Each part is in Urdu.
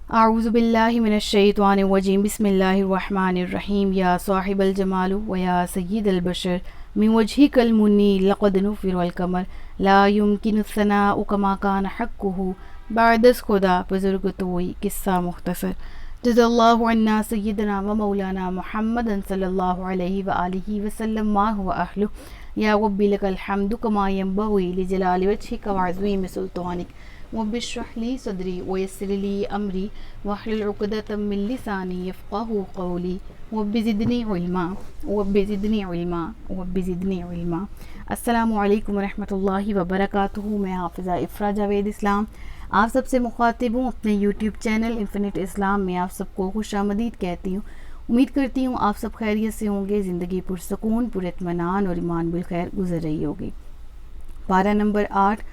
اعوذ باللہ من الشیطان الرجیم بسم اللہ الرحمن الرحیم یا صاحب الجمال و یا سید البشر من وجهک المنی لقد نفر القمر لا يمکن الثناء کما کان حقہ بعد از خدا بزرگ توئی قصہ مختصر جزا اللہ عنا سیدنا و مولانا محمد صلی اللہ علیہ وآلہ وسلم ما هو اہلہ یا رب لک الحمد کما ینبغی لجلال وجہک وعظیم سلطانک رب اشرح لی صدری ویسر لی امری واحلل عقدۃ من لسانی یفقہوا قولی رب زدنی علما رب زدنی علما رب زدنی علما۔ السلام علیکم ورحمۃ اللہ وبرکاتہ۔ میں حافظہ افرا جاوید اسلام آپ سب سے مخاطب ہوں اپنے یوٹیوب چینل انفینٹ اسلام میں۔ آپ سب کو خوش آمدید کہتی ہوں۔ امید کرتی ہوں آپ سب خیریت سے ہوں گے، زندگی پرسکون پر اطمینان اور ایمان بالخیر گزر رہی ہوگی۔ پارہ نمبر 8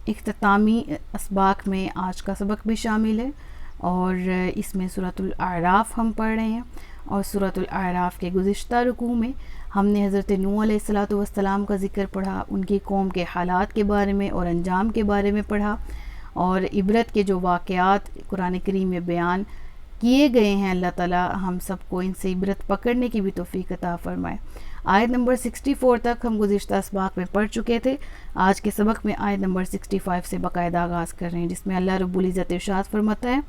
اختتامی اسباق میں آج کا سبق بھی شامل ہے، اور اس میں سورۃ الاعراف ہم پڑھ رہے ہیں، اور سورۃ الاعراف کے گزشتہ رکوع میں ہم نے حضرت نوح علیہ السلام کا ذکر پڑھا، ان کی قوم کے حالات کے بارے میں اور انجام کے بارے میں پڑھا، اور عبرت کے جو واقعات قرآن کریم میں بیان کیے گئے ہیں، اللہ تعالی ہم سب کو ان سے عبرت پکڑنے کی بھی توفیق عطا فرمائے۔ آیت نمبر 64 تک ہم گزشتہ اسباق میں پڑھ چکے تھے۔ آج کے سبق میں آیت نمبر 65 سے باقاعدہ آغاز کر رہے ہیں، جس میں اللہ رب العزت ارشاد فرماتا ہے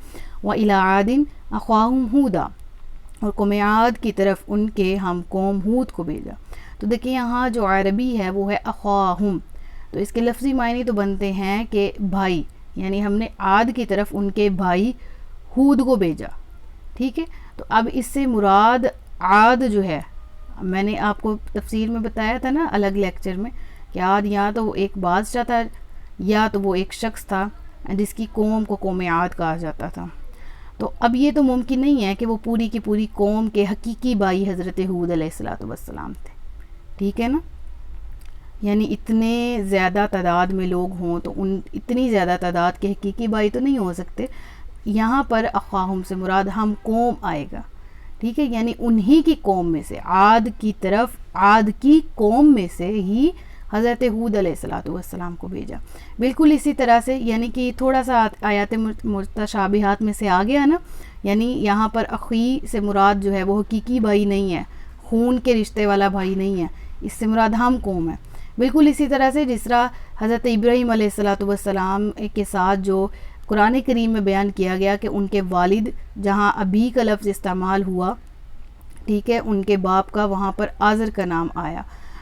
وَإِلَىٰ عَادٍ أَخَاهُمْ هُودًا، اور قوم عاد کی طرف ان کے ہم قوم ہود کو بھیجا۔ تو دیکھیں یہاں جو عربی ہے وہ ہے اخواہم، تو اس کے لفظی معنی تو بنتے ہیں کہ بھائی، یعنی ہم نے عاد کی طرف ان کے بھائی ہود کو بھیجا، ٹھیک ہے۔ تو اب اس سے مراد عاد جو ہے، میں نے آپ کو تفسیر میں بتایا تھا نا الگ لیکچر میں کہ عاد یا تو وہ ایک بادشاہ تھا یا تو وہ ایک شخص تھا جس کی قوم کو قوم عاد کہا جاتا تھا۔ تو اب یہ تو ممکن نہیں ہے کہ وہ پوری کی پوری قوم کے حقیقی بھائی حضرت ہود علیہ السلام تھے، ٹھیک ہے نا۔ یعنی اتنے زیادہ تعداد میں لوگ ہوں تو ان اتنی زیادہ تعداد کے حقیقی بھائی تو نہیں ہو سکتے۔ یہاں پر اخواہم سے مراد ہم قوم آئے گا، ٹھیک ہے، یعنی انہی کی قوم میں سے، عاد کی طرف عاد کی قوم میں سے ہی حضرت ہود علیہ السلام کو بھیجا۔ بالکل اسی طرح سے، یعنی کہ تھوڑا سا آیات متشابہات میں سے آ گیا نا، یعنی یہاں پر اخی سے مراد جو ہے وہ حقیقی بھائی نہیں ہے، خون کے رشتے والا بھائی نہیں ہے، اس سے مراد ہم قوم ہے۔ بالکل اسی طرح سے جس طرح حضرت ابراہیم علیہ السلام کے ساتھ جو قرآن کریم میں بیان کیا گیا کہ ان کے والد، جہاں ابی کا لفظ استعمال ہوا، ٹھیک ہے، ان کے باپ کا وہاں پر آزر کا نام آیا۔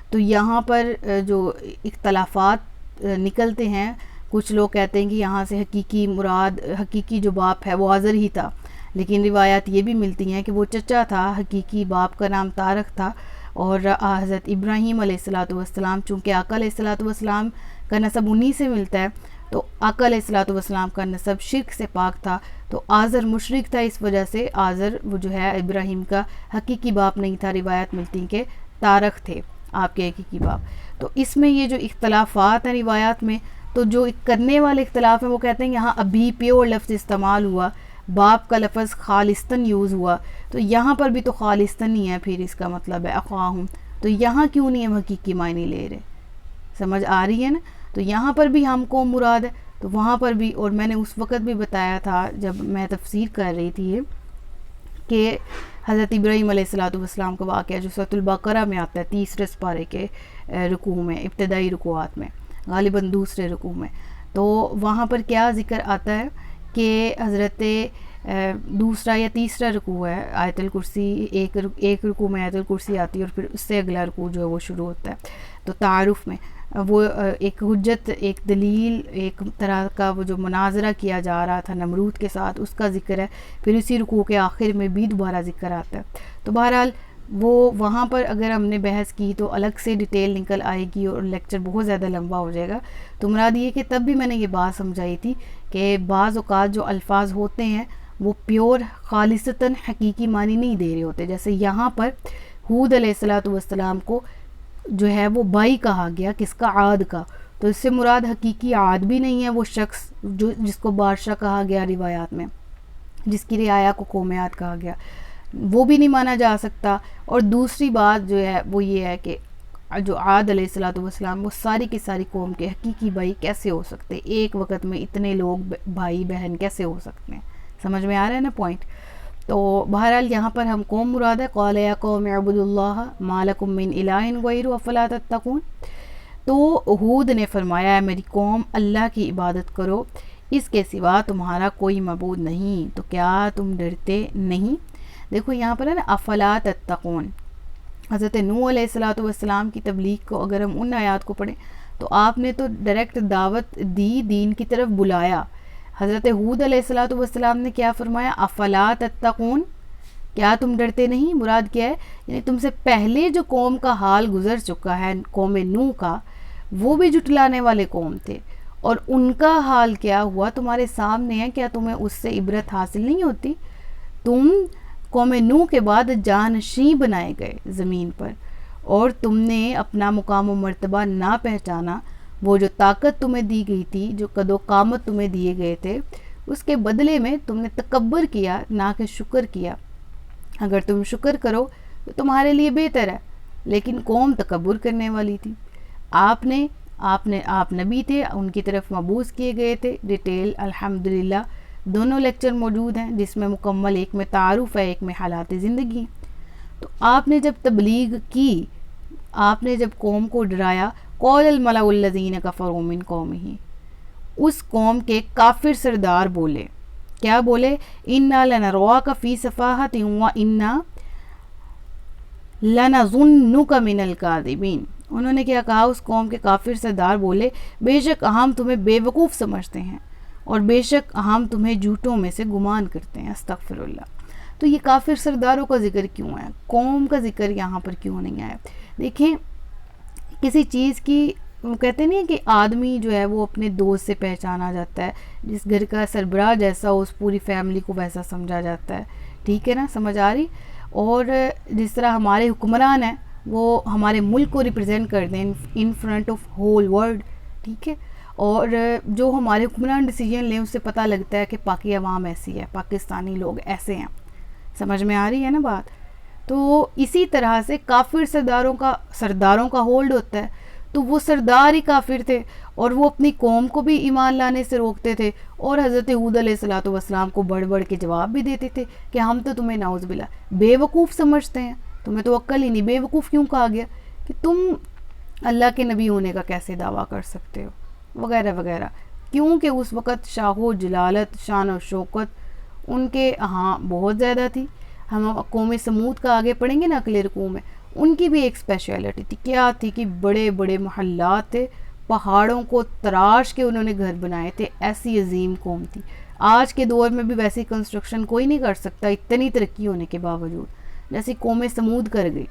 تو یہاں پر جو اختلافات نکلتے ہیں، کچھ لوگ کہتے ہیں کہ یہاں سے حقیقی مراد، حقیقی جو باپ ہے وہ آزر ہی تھا، لیکن روایات یہ بھی ملتی ہیں کہ وہ چچا تھا، حقیقی باپ کا نام طارق تھا، اور حضرت ابراہیم علیہ السلام چونکہ آقا علیہ السلام کا نسب انہی سے ملتا ہے، تو آقا علیہ السلام کا نسب شرک سے پاک تھا، تو آزر مشرک تھا، اس وجہ سے آزر وہ جو ہے ابراہیم کا حقیقی باپ نہیں تھا۔ روایت ملتی ہیں کہ طارق تھے آپ کے حقیقی باپ۔ تو اس میں یہ جو اختلافات ہیں روایات میں، تو جو کرنے والے اختلاف ہیں وہ کہتے ہیں یہاں ابھی پیور لفظ استعمال ہوا، باپ کا لفظ خالصتاً یوز ہوا، تو یہاں پر بھی تو خالصتاً ہی ہے، پھر اس کا مطلب ہے اخواہم، تو یہاں کیوں نہیں ہم حقیقی معنی لے رہے؟ سمجھ آ رہی ہے نا؟ تو یہاں پر بھی ہم کو مراد ہے، تو وہاں پر بھی، اور میں نے اس وقت بھی بتایا تھا جب میں تفسیر کر رہی تھی کہ حضرت ابراہیم علیہ السلام کا واقعہ جو سورۃ البقرہ میں آتا ہے 30 سپارے کے رکوع میں، ابتدائی رکوعات میں، غالباً دوسرے رکوع میں، تو وہاں پر کیا ذکر آتا ہے کہ حضرت دوسرا یا تیسرا رکوع ہے، آیت الکرسی، ایک رکوع میں آیت الکرسی آتی ہے اور پھر اس سے اگلا رکوع جو ہے وہ شروع ہوتا ہے۔ تو تعارف میں وہ ایک حجت، ایک دلیل، ایک طرح کا وہ جو مناظرہ کیا جا رہا تھا نمرود کے ساتھ، اس کا ذکر ہے، پھر اسی رکوع کے آخر میں بھی دوبارہ ذکر آتا ہے۔ تو بہرحال وہ وہاں پر اگر ہم نے بحث کی تو الگ سے ڈیٹیل نکل آئے گی اور لیکچر بہت زیادہ لمبا ہو جائے گا۔ تو مراد یہ کہ تب بھی میں نے یہ بات سمجھائی تھی کہ بعض اوقات جو الفاظ ہوتے ہیں وہ پیور خالصتاً حقیقی معنی نہیں دے رہے ہوتے، جیسے یہاں پر ہود علیہ السلام کو جو ہے وہ بھائی کہا گیا، کس کا؟ عاد کا، تو اس سے مراد حقیقی عاد بھی نہیں ہے وہ شخص جو جس کو بادشاہ کہا گیا روایات میں، جس کی رعایا کو قوم عاد کہا گیا، وہ بھی نہیں مانا جا سکتا۔ اور دوسری بات جو ہے وہ یہ ہے کہ جو عاد علیہ السلام وہ ساری کی ساری قوم کے حقیقی بھائی کیسے ہو سکتے؟ ایک وقت میں اتنے لوگ بھائی بہن کیسے ہو سکتے ہیں؟ سمجھ میں آ رہا ہے نا پوائنٹ؟ تو بہرحال یہاں پر ہم قوم مراد ہے، قال یا قوم اعبدوا اللہ ما لکم من الہ غیرہ افلا تتقون. تو ہود نے فرمایا ہے میری قوم اللہ کی عبادت کرو، اس کے سوا تمہارا کوئی معبود نہیں، تو کیا تم ڈرتے نہیں؟ دیکھو یہاں پر ہے نا افلا تتقون. حضرت نوح علیہ السلام کی تبلیغ کو اگر ہم ان آیات کو پڑھیں تو آپ نے تو ڈائریکٹ دعوت دی، دین کی طرف بلایا. حضرت ہود علیہ السلام نے کیا فرمایا؟ افلا تتقون، کیا تم ڈرتے نہیں؟ مراد کیا ہے؟ یعنی تم سے پہلے جو قوم کا حال گزر چکا ہے قوم نوح کا، وہ بھی جھٹلانے والے قوم تھے، اور ان کا حال کیا ہوا تمہارے سامنے ہے، کیا تمہیں اس سے عبرت حاصل نہیں ہوتی؟ تم قوم نوح کے بعد جانشین بنائے گئے زمین پر، اور تم نے اپنا مقام و مرتبہ نہ پہچانا. وہ جو طاقت تمہیں دی گئی تھی، جو قد و قامت تمہیں دیے گئے تھے، اس کے بدلے میں تم نے تکبر کیا نہ کہ شکر کیا. اگر تم شکر کرو تو تمہارے لیے بہتر ہے، لیکن قوم تکبر کرنے والی تھی. آپ نبی تھے، ان کی طرف مبعوث کیے گئے تھے. ڈیٹیل الحمدللہ دونوں لیکچر موجود ہیں، جس میں مکمل، ایک میں تعارف ہے، ایک میں حالات زندگی. تو آپ نے جب تبلیغ کی، آپ نے جب قوم کو ڈرایا، قول الملأ الذین کفروا من قومہ، اس قوم کے کافر سردار بولے، کیا بولے؟ انا لنراک فی صفاحۃ وانا لنظنک من الکاذبین. انہوں نے کیا کہا؟ اس قوم کے کافر سردار بولے بے شک ہم تمہیں بے وقوف سمجھتے ہیں، اور بے شک ہم تمہیں جھوٹوں میں سے گمان کرتے ہیں. استغفر اللہ. تو یہ کافر سرداروں کا ذکر کیوں ہے؟ قوم کا ذکر یہاں پر کیوں نہیں آیا؟ دیکھیں کسی چیز کی، وہ کہتے نہیں کہ آدمی جو ہے وہ اپنے دوست سے پہچانا جاتا ہے، جس گھر کا سربراہ جیسا ہو اس پوری فیملی کو ویسا سمجھا جاتا ہے. ٹھیک ہے نا، سمجھ آ رہی؟ اور جس طرح ہمارے حکمران ہیں وہ ہمارے ملک کو ریپرزینٹ کرتے ہیں in front of whole world. ٹھیک ہے، اور جو ہمارے حکمران ڈیسیجن لیں اس سے پتہ لگتا ہے کہ پاکی عوام ایسی ہے، پاکستانی لوگ ایسے ہیں. سمجھ میں آ رہی ہے نا بات؟ تو اسی طرح سے کافر سرداروں کا ہولڈ ہوتا ہے. تو وہ سردار ہی کافر تھے، اور وہ اپنی قوم کو بھی ایمان لانے سے روکتے تھے، اور حضرت ہود علیہ السلام کو بڑھ بڑھ کے جواب بھی دیتے تھے کہ ہم تو تمہیں نعوذ باللہ بے وقوف سمجھتے ہیں، تمہیں تو عقل ہی نہیں. بے وقوف کیوں کہا گیا؟ کہ تم اللہ کے نبی ہونے کا کیسے دعویٰ کر سکتے ہو، وغیرہ وغیرہ. کیونکہ اس وقت شاہ و جلالت، شان و شوکت ان کے ہاں بہت زیادہ تھی. ہم قوم سمود کا آگے پڑھیں گے نا اگلے رکوع میں، ان کی بھی ایک اسپیشلٹی تھی. کیا تھی؟ کہ بڑے بڑے محلات تھے، پہاڑوں کو تراش کے انہوں نے گھر بنائے تھے. ایسی عظیم قوم تھی. آج کے دور میں بھی ویسی کنسٹرکشن کوئی نہیں کر سکتا اتنی ترقی ہونے کے باوجود جیسی قوم سمود کر گئی.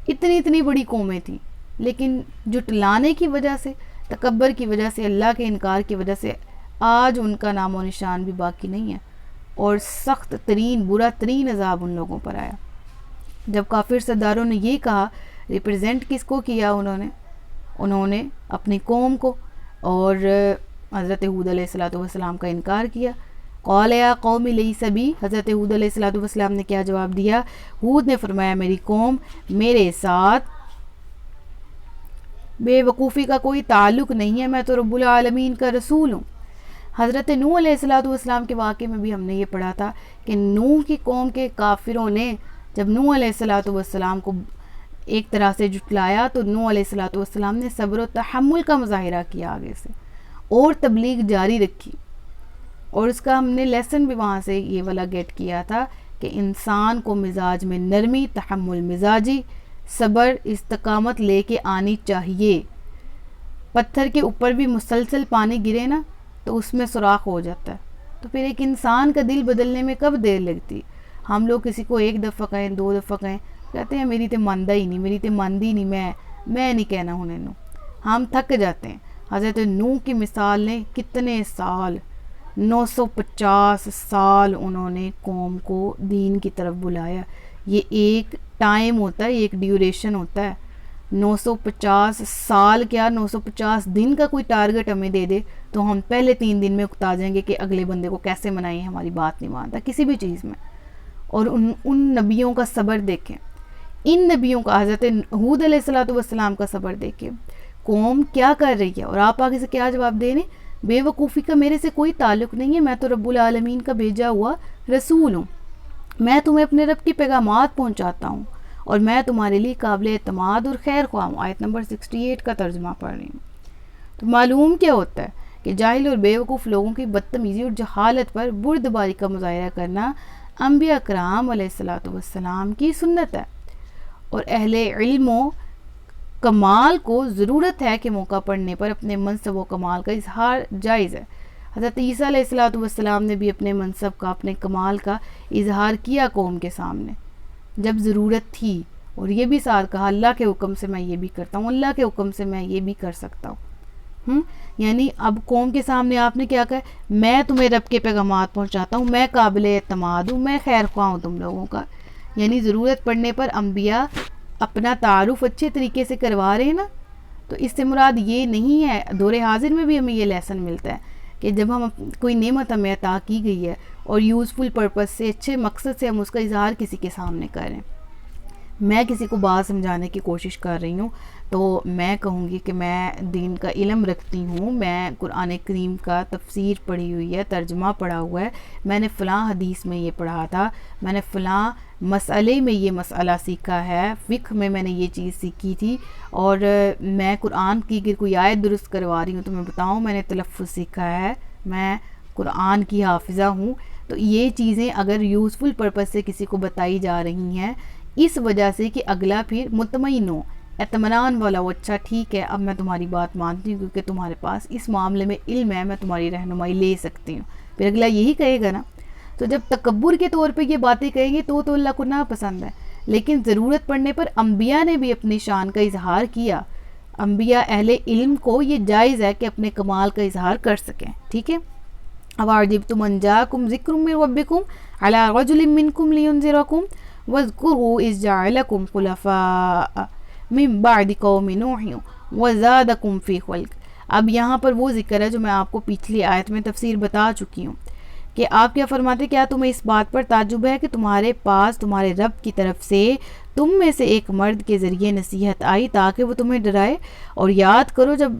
اتنی بڑی قومیں تھیں، لیکن جھٹلانے کی وجہ سے، تکبر کی وجہ سے، اللہ کے انکار کی وجہ سے آج ان کا نام و نشان بھی باقی نہیں ہے، اور سخت ترین، برا ترین عذاب ان لوگوں پر آیا. جب کافر سرداروں نے یہ کہا، ریپرزینٹ کس کو کیا؟ انہوں نے اپنی قوم کو، اور حضرت ہود علیہ السلام کا انکار کیا. قال یا قوم لیس بی، حضرت ہود علیہ السلام نے کیا جواب دیا؟ ہود نے فرمایا میری قوم میرے ساتھ بے وقوفی کا کوئی تعلق نہیں ہے، میں تو رب العالمین کا رسول ہوں. حضرت نوح علیہ السلام کے واقعے میں بھی ہم نے یہ پڑھا تھا کہ نوح کی قوم کے کافروں نے جب نوح علیہ السلام کو ایک طرح سے جھٹلایا، تو نوح علیہ السلام نے صبر و تحمل کا مظاہرہ کیا آگے سے، اور تبلیغ جاری رکھی. اور اس کا ہم نے لیسن بھی وہاں سے یہ والا گیٹ کیا تھا کہ انسان کو مزاج میں نرمی، تحمل مزاجی، صبر، استقامت لے کے آنی چاہیے. پتھر کے اوپر بھی مسلسل پانی گرے نا تو اس میں سوراخ ہو جاتا ہے. تو پھر ایک انسان کا دل بدلنے میں کب دیر لگتی؟ ہم لوگ کسی کو ایک دفعہ کہیں، 2 دفعہ کہیں، کہتے ہیں میری تے ماندہ ہی نہیں، میری تے ماندی نہیں، میں نہیں کہنا ہونے نو. ہم تھک جاتے ہیں. حضرت نوح کی مثال نے کتنے سال، 950 سال انہوں نے قوم کو دین کی طرف بلایا. یہ ایک ٹائم ہوتا ہے، ایک ڈیوریشن ہوتا ہے. 950 سال کیا، 950 دن کا کوئی ٹارگٹ ہمیں دے دے تو ہم پہلے 3 دن میں اکتا جائیں گے کہ اگلے بندے کو کیسے منائیں، ہماری بات نہیں مانتا کسی بھی چیز میں. اور ان نبیوں کا صبر دیکھیں، ان نبیوں کا، حضرت ہود علیہ السلام کا صبر دیکھیں. قوم کیا کر رہی ہے، اور آپ آگے سے کیا جواب دے رہے ہیں؟ بے وقوفی کا میرے سے کوئی تعلق نہیں ہے، میں تو رب العالمین کا بھیجا ہوا رسول ہوں، میں تمہیں اپنے رب کی پیغامات پہنچاتا ہوں اور میں تمہارے لیے قابل اعتماد اور خیر خواہ ہوں۔ آیت نمبر 68 کا ترجمہ پڑھ رہی ہوں۔ تو معلوم کیا ہوتا ہے کہ جاہل اور بیوقوف لوگوں کی بدتمیزی اور جہالت پر بردباری کا مظاہرہ کرنا انبیاء کرام علیہ السلام کی سنت ہے، اور اہل علم و کمال کو ضرورت ہے کہ موقع پڑنے پر اپنے منصب و کمال کا اظہار جائز ہے۔ حضرت عیسیٰ علیہ السلام نے بھی اپنے منصب کا، اپنے کمال کا اظہار کیا قوم کے سامنے جب ضرورت تھی، اور یہ بھی ساتھ کہا اللہ کے حکم سے میں یہ بھی کرتا ہوں، اللہ کے حکم سے میں یہ بھی کر سکتا ہوں۔ یعنی اب قوم کے سامنے آپ نے کیا کہا، میں تمہیں رب کے پیغامات پہنچاتا ہوں، میں قابل اعتماد ہوں، میں خیر خواہ ہوں تم لوگوں کا۔ یعنی ضرورت پڑنے پر انبیاء اپنا تعارف اچھے طریقے سے کروا رہے ہیں نا۔ تو اس سے مراد یہ نہیں ہے، دور حاضر میں بھی ہمیں یہ لیسن ملتا ہے کہ جب ہم کوئی نعمت ہمیں عطا کی گئی ہے اور یوزفل پرپس سے، اچھے مقصد سے ہم اس کا اظہار کسی کے سامنے کریں۔ میں کسی کو بات سمجھانے کی کوشش کر رہی ہوں تو میں کہوں گی کہ میں دین کا علم رکھتی ہوں، میں قرآن کریم کا تفسیر پڑھی ہوئی ہے، ترجمہ پڑھا ہوا ہے، میں نے فلاں حدیث میں یہ پڑھا تھا، میں نے فلاں مسئلے میں یہ مسئلہ سیکھا ہے، فقہ میں نے یہ چیز سیکھی تھی، اور میں قرآن کی اگر کوئی آیت درست کروا رہی ہوں تو میں بتاؤں میں نے تلفظ سیکھا ہے، میں قرآن کی حافظہ ہوں۔ تو یہ چیزیں اگر یوزفل پرپس سے کسی کو بتائی جا رہی ہیں اس وجہ سے کہ اگلا پھر مطمئن ہو، اطمینان والا ہو، اچھا ٹھیک ہے اب میں تمہاری بات مانتی ہوں کیونکہ تمہارے پاس اس معاملے میں علم ہے، میں تمہاری رہنمائی لے سکتی ہوں، پھر اگلا یہی کہے گا نا۔ تو جب تکبر کے طور پہ یہ باتیں کہیں گے تو اللہ کو ناپسند ہے، لیکن ضرورت پڑنے پر انبیاء نے بھی اپنی شان کا اظہار کیا، انبیاء اہل علم کو یہ جائز ہے کہ اپنے کمال کا اظہار کر سکیں، ٹھیک ہے۔ اَوَعَجِبْتُمْ أَن جَاءَكُمْ ذِكْرٌ مِّن رَّبِّكُمْ عَلَىٰ رَجُلٍ مِّنكُمْ لِيُنذِرَكُمْ وَاذْكُرُوا إِذْ جَعَلَكُمْ خُلَفَاءَ مِن بَعْدِ قَوْمِ نُوحٍ وَزَادَكُمْ فِي خَلْقٍ۔ اب یہاں پر وہ ذکر ہے جو میں آپ کو پچھلی آیت میں تفسیر بتا چکی ہوں کہ آپ کیا فرماتے، کیا تمہیں اس بات پر تعجب ہے کہ تمہارے پاس تمہارے رب کی طرف سے تم میں سے ایک مرد کے ذریعے نصیحت آئی تاکہ وہ تمہیں ڈرائے، اور یاد کرو جب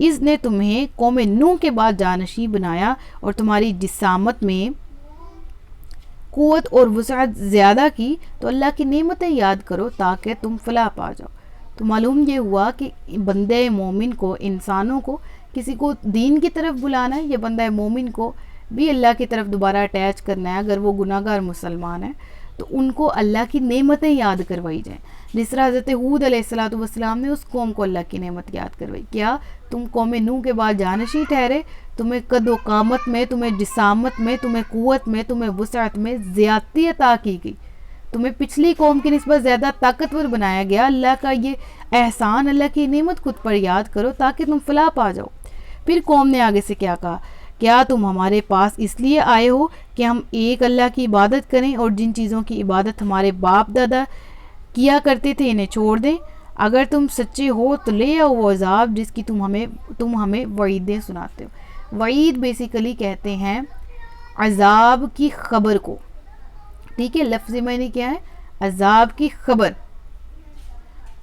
اس نے تمہیں قوم نوح کے بعد جانشین بنایا اور تمہاری جسامت میں قوت اور وسعت زیادہ کی، تو اللہ کی نعمتیں یاد کرو تاکہ تم فلاح پا جاؤ۔ تو معلوم یہ ہوا کہ بندہ مومن کو، انسانوں کو کسی کو دین کی طرف بلانا ہے، یا بندہ مومن کو بھی اللہ کی طرف دوبارہ اٹیچ کرنا ہے اگر وہ گناہ گار مسلمان ہیں، تو ان کو اللہ کی نعمتیں یاد کروائی جائیں۔ جس طرح حضرت ہود علیہ السلام نے اس قوم کو اللہ کی نعمت یاد کروائی، کیا تم قوم نوح کے بعد جانشین ٹھہرے، تمہیں قد و قامت میں، تمہیں جسامت میں، تمہیں قوت میں، تمہیں وسعت میں زیادتی عطا کی گئی، تمہیں پچھلی قوم کی نسبت زیادہ طاقتور بنایا گیا۔ اللہ کا یہ احسان، اللہ کی نعمت خود پر یاد کرو تاکہ تم فلاح پا جاؤ۔ پھر قوم نے آگے سے کیا کہا، کیا تم ہمارے پاس اس لیے آئے ہو کہ ہم ایک اللہ کی عبادت کریں اور جن چیزوں کی عبادت ہمارے باپ دادا کیا کرتے تھے انہیں چھوڑ دیں؟ اگر تم سچے ہو تو لے آؤ وہ عذاب جس کی تم ہمیں وعیدیں سناتے ہو۔ وعید بیسیکلی کہتے ہیں عذاب کی خبر کو، ٹھیک ہے، لفظی معنی کیا ہے، عذاب کی خبر۔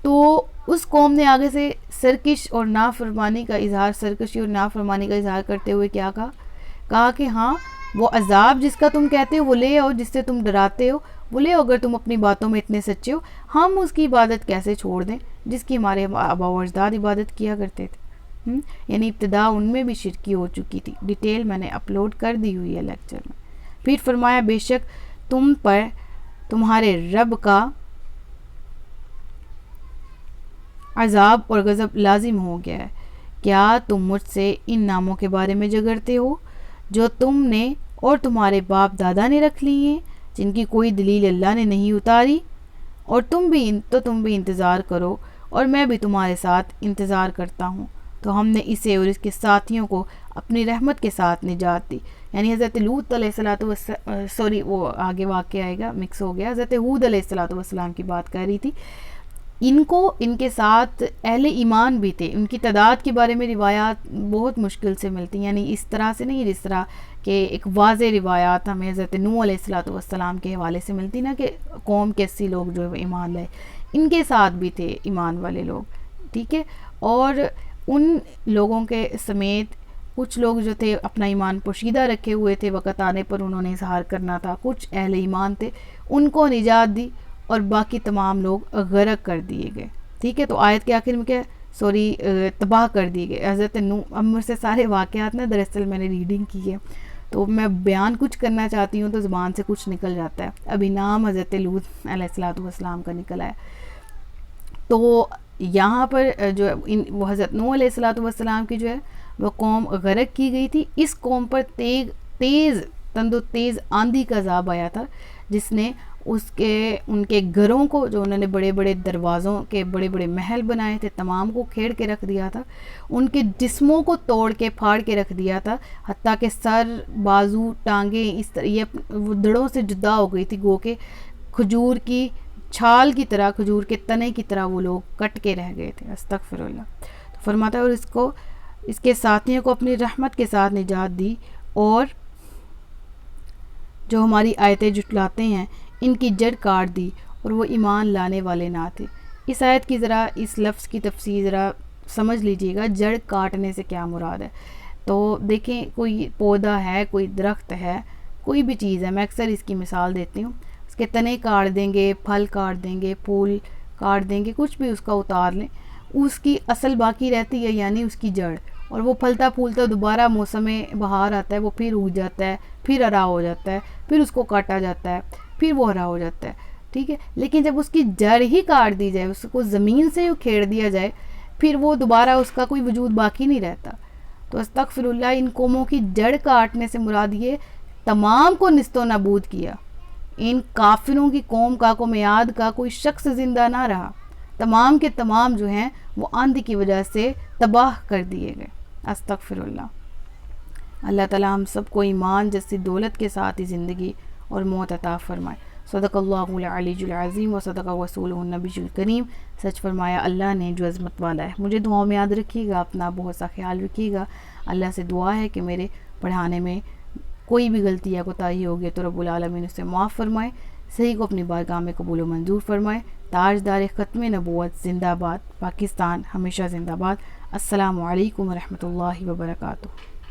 تو اس قوم نے آگے سے سرکش اور نافرمانی کا اظہار، سرکشی اور نافرمانی کا اظہار کرتے ہوئے کیا کہا کہ ہاں وہ عذاب جس کا تم کہتے ہو وہ لے آؤ، جس سے تم ڈراتے ہو وہ لے آؤ، اگر تم اپنی باتوں میں اتنے سچے ہو، ہم اس کی عبادت کیسے چھوڑ دیں جس کی ہمارے آبا و اجداد عبادت کیا کرتے تھے۔ یعنی ابتدا ان میں بھی شرکی ہو چکی تھی، ڈیٹیل میں نے اپلوڈ کر دی ہوئی ہے لیکچر میں۔ پھر فرمایا بے شک تم پر تمہارے رب کا عذاب اور غضب لازم ہو گیا ہے، کیا تم مجھ سے ان ناموں کے بارے میں جھگڑتے ہو جو تم نے اور تمہارے باپ دادا نے رکھ لی ہیں، جن کی کوئی دلیل اللہ نے نہیں اتاری، اور تم بھی انتظار کرو اور میں بھی تمہارے ساتھ انتظار کرتا ہوں۔ تو ہم نے اسے اور اس کے ساتھیوں کو اپنی رحمت کے ساتھ نجات دی۔ یعنی حضرت لوط علیہ السلام، وہ آگے واقعہ آئے گا، مکس ہو گیا، حضرت ہود علیہ السلام کی بات کر رہی تھی۔ ان کو ان کے ساتھ اہل ایمان بھی تھے، ان کی تعداد کے بارے میں روایات بہت مشکل سے ملتی ہیں، یعنی اس طرح سے نہیں جس طرح کہ ایک واضح روایات ہمیں حضرت نوح علیہ السلام کے حوالے سے ملتی نا کہ قوم کے 80 لوگ جو ایمان لائے، ان کے ساتھ بھی تھے ایمان والے لوگ، ٹھیک ہے، اور ان لوگوں کے سمیت کچھ لوگ جو تھے اپنا ایمان پوشیدہ رکھے ہوئے تھے، وقت آنے پر انہوں نے اظہار کرنا تھا، کچھ اہل ایمان تھے ان کو نجات دی، اور باقی تمام لوگ غرق کر دیے گئے. ٹھیک ہے، تو آیت کے آخر میں کیا، تباہ کر دیے گئے. حضرت نوح، اب مجھ سے سارے واقعات نا دراصل میں نے ریڈنگ کی ہے، تو میں بیان کچھ کرنا چاہتی ہوں تو زبان سے کچھ نکل جاتا ہے. ابھی نام حضرت لوط علیہ السلام کا نکل آیا. تو یہاں پر جو وہ حضرت نوح علیہ السلام کی جو ہے وہ قوم غرق کی گئی تھی. اس قوم پر تیز آندھی کا عذاب آیا تھا، جس نے ان کے گھروں کو، جو انہوں نے بڑے بڑے دروازوں کے بڑے بڑے محل بنائے تھے، تمام کو کھیڑ کے رکھ دیا تھا. ان کے جسموں کو توڑ کے پھاڑ کے رکھ دیا تھا، حتیٰ کہ سر، بازو، ٹانگیں اس طرح یہ وہ دڑوں سے جدا ہو گئی تھی، گو کہ کھجور کی چھال کی طرح، کھجور کے تنے کی طرح وہ لوگ کٹ کے رہ گئے تھے. استغفر اللہ. تو فرماتا ہے اور اس کے ساتھیوں کو اپنی رحمت کے ساتھ نجات دی، اور جو ہماری آیتیں جھٹلاتے ہیں ان کی جڑ کاٹ دی، اور وہ ایمان لانے والے نہ تھے. اس آیت کی ذرا اس لفظ کی تفسیر ذرا سمجھ لیجئے گا، جڑ کاٹنے سے کیا مراد ہے. تو دیکھیں، کوئی پودا ہے، کوئی درخت ہے، کوئی بھی چیز ہے، میں اکثر اس کی مثال دیتی ہوں، اس کے تنے کاٹ دیں گے، پھل کاٹ دیں گے، پھول کاٹ دیں گے، کچھ بھی اس کا اتار لیں، اس کی اصل باقی رہتی ہے، یعنی اس کی جڑ. اور وہ پھلتا پھولتا دوبارہ موسم بہار آتا ہے، وہ پھر اگ جاتا ہے، پھر ہرا ہو جاتا ہے، پھر اس کو کاٹا جاتا ہے، پھر وہ ہرا ہو جاتا ہے. ٹھیک ہے، لیکن جب اس کی جڑ ہی کاٹ دی جائے، اس کو زمین سے کھیڑ دیا جائے، پھر وہ دوبارہ اس کا کوئی وجود باقی نہیں رہتا. تو استغفر اللہ، ان قوموں کی جڑ کاٹنے سے مراد یہ تمام کو نیست و نابود کیا. ان کافروں کی قوم عاد کا کوئی شخص زندہ نہ رہا، تمام کے تمام جو ہیں وہ آندھی کی وجہ سے تباہ کر دیے گئے. استغفر اللہ. اللہ تعالیٰ ہم سب کو ایمان جیسی دولت کے ساتھ ہی زندگی اور موت عطا فرمائے. صدق اللہ العلی العظیم و صدق رسولہ النبی الکریم. سچ فرمایا اللہ نے جو عظمت والا ہے. مجھے دعاؤں میں یاد رکھیے گا، اپنا بہت سا خیال رکھیے گا. اللہ سے دعا ہے کہ میرے پڑھانے میں کوئی بھی غلطی یا کوتاہی ہوگی تو رب العالمین اسے معاف فرمائے، صحیح کو اپنی بارگاہ میں قبول و منظور فرمائے. تاجدار ختم نبوت زندہ باد. پاکستان ہمیشہ زندہ باد. السلام علیکم ورحمۃ اللہ وبرکاتہ.